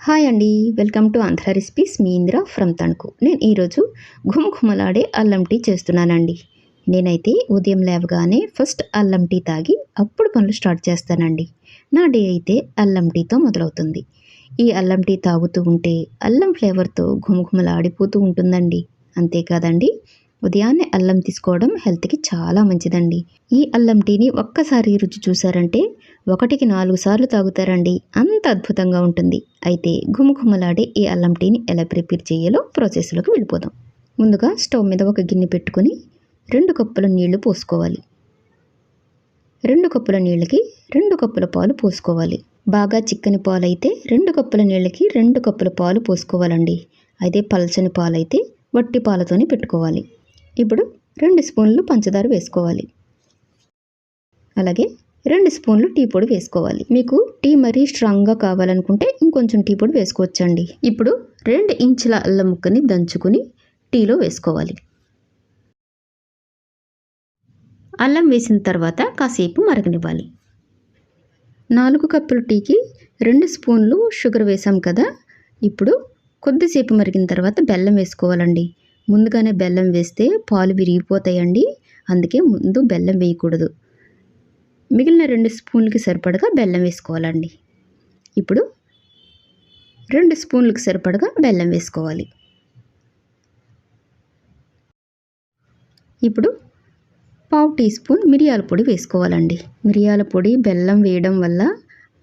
Hi అండి, welcome to Andhra recipes. Me Indra from Tanuku. నేను ఈరోజు ఘుమఘుమలాడే అల్లం టీ చేస్తున్నానండి. నేనైతే ఉదయం లేవగానే ఫస్ట్ అల్లం టీ తాగి అప్పుడు పనులు స్టార్ట్ చేస్తానండి. నా డే అయితే అల్లం టీతో మొదలవుతుంది. ఈ అల్లం టీ తాగుతూ ఉంటే అల్లం ఫ్లేవర్తో ఘుమఘుమలాడిపోతూ ఉంటుందండి. అంతేకాదండి, ఉదయాన్నే అల్లం తీసుకోవడం హెల్త్కి చాలా మంచిదండి. ఈ అల్లం టీని ఒక్కసారి రుచి చూసారంటే 1కి 4 సార్లు తాగుతారండి. అంత అద్భుతంగా ఉంటుంది. అయితే ఘుమఘుమలాడే ఈ అల్లం టీని ఎలా ప్రిపేర్ చేయాలో ప్రాసెస్లోకి వెళ్ళిపోదాం. ముందుగా స్టవ్ మీద ఒక గిన్నె పెట్టుకొని 2 కప్పుల నీళ్లు పోసుకోవాలి. 2 కప్పుల నీళ్ళకి 2 కప్పుల పాలు పోసుకోవాలి. బాగా చిక్కని పాలు అయితే 2 కప్పుల నీళ్ళకి 2 కప్పుల పాలు పోసుకోవాలండి. అయితే పల్చని పాలు అయితే వట్టి పాలతోనే పెట్టుకోవాలి. ఇప్పుడు 2 స్పూన్లు పంచదార వేసుకోవాలి. అలాగే 2 స్పూన్లు టీ పొడి వేసుకోవాలి. మీకు టీ మరీ స్ట్రాంగ్గా కావాలనుకుంటే ఇంకొంచెం టీ పొడి వేసుకోవచ్చండి. ఇప్పుడు 2 ఇంచుల అల్లం ముక్కని దంచుకుని టీలో వేసుకోవాలి. అల్లం వేసిన తర్వాత కాసేపు మరగనివ్వాలి. 4 కప్పుల టీకి 2 స్పూన్లు షుగర్ వేసాం కదా. ఇప్పుడు కొద్దిసేపు మరిగిన తర్వాత బెల్లం వేసుకోవాలండి. ముందుగానే బెల్లం వేస్తే పాలు విరిగిపోతాయండి. అందుకే ముందు బెల్లం వేయకూడదు. మిగిలిన 2 స్పూన్లకి సరిపడగా బెల్లం వేసుకోవాలండి. ఇప్పుడు 2 స్పూన్లకి సరిపడగా బెల్లం వేసుకోవాలి. ఇప్పుడు 1/2 టీ స్పూన్ మిరియాల పొడి వేసుకోవాలండి. మిరియాల పొడి బెల్లం వేయడం వల్ల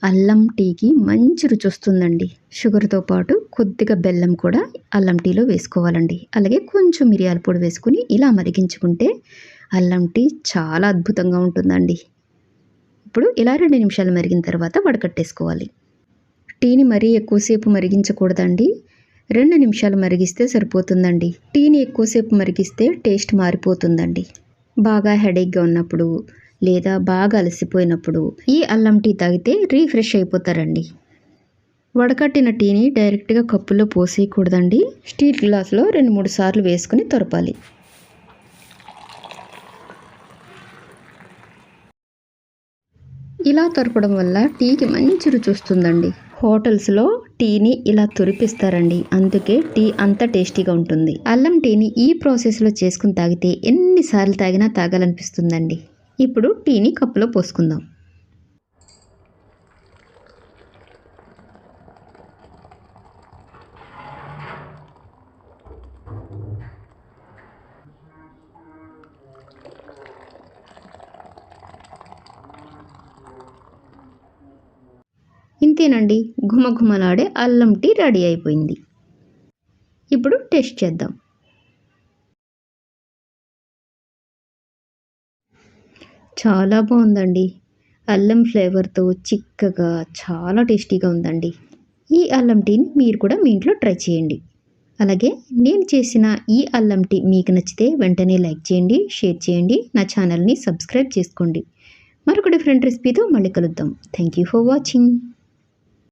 అల్లం టీకి మంచి రుచి వస్తుందండి. షుగర్తో పాటు కొద్దిగా బెల్లం కూడా అల్లం టీలో వేసుకోవాలండి. అలాగే కొంచెం మిరియాల పొడి వేసుకుని ఇలా మరిగించుకుంటే అల్లం టీ చాలా అద్భుతంగా ఉంటుందండి. ఇప్పుడు ఇలా 2 నిమిషాలు మరిగిన తర్వాత వడకట్టేసుకోవాలి. టీని మరీ ఎక్కువసేపు మరిగించకూడదండి. 2 నిమిషాలు మరిగిస్తే సరిపోతుందండి. టీని ఎక్కువసేపు మరిగిస్తే టేస్ట్ మారిపోతుందండి. బాగా హెడేక్గా ఉన్నప్పుడు లేదా బాగా అలసిపోయినప్పుడు ఈ అల్లం టీ తాగితే రీఫ్రెష్ అయిపోతారండి. వడకట్టిన టీని డైరెక్ట్గా కప్పులో పోసేయకూడదండి. స్టీల్ గ్లాస్లో 2-3 సార్లు వేసుకుని తొరపాలి. ఇలా తొరపడం వల్ల టీకి మంచి రుచి వస్తుందండి. హోటల్స్లో టీని ఇలా తొరిపిస్తారండి. అందుకే టీ అంత టేస్టీగా ఉంటుంది. అల్లం టీని ఈ ప్రాసెస్లో చేసుకుని తాగితే ఎన్నిసార్లు తాగినా తాగాలనిపిస్తుందండి. ఇప్పుడు టీని కప్పులో పోసుకుందాం. ఇంతేనండి, ఘుమఘుమలాడే అల్లం టీ రెడీ అయిపోయింది. ఇప్పుడు టేస్ట్ చేద్దాం. చాలా బాగుందండి. అల్లం ఫ్లేవర్తో చిక్కగా చాలా టేస్టీగా ఉందండి. ఈ అల్లం టీని మీరు కూడా మీ ఇంట్లో ట్రై చేయండి. అలాగే నేను చేసిన ఈ అల్లం టీ మీకు నచ్చితే వెంటనే లైక్ చేయండి, షేర్ చేయండి, నా ఛానల్ని సబ్స్క్రైబ్ చేసుకోండి. మరొక డిఫరెంట్ రెసిపీతో మళ్ళీ కలుద్దాం. Thank you for watching.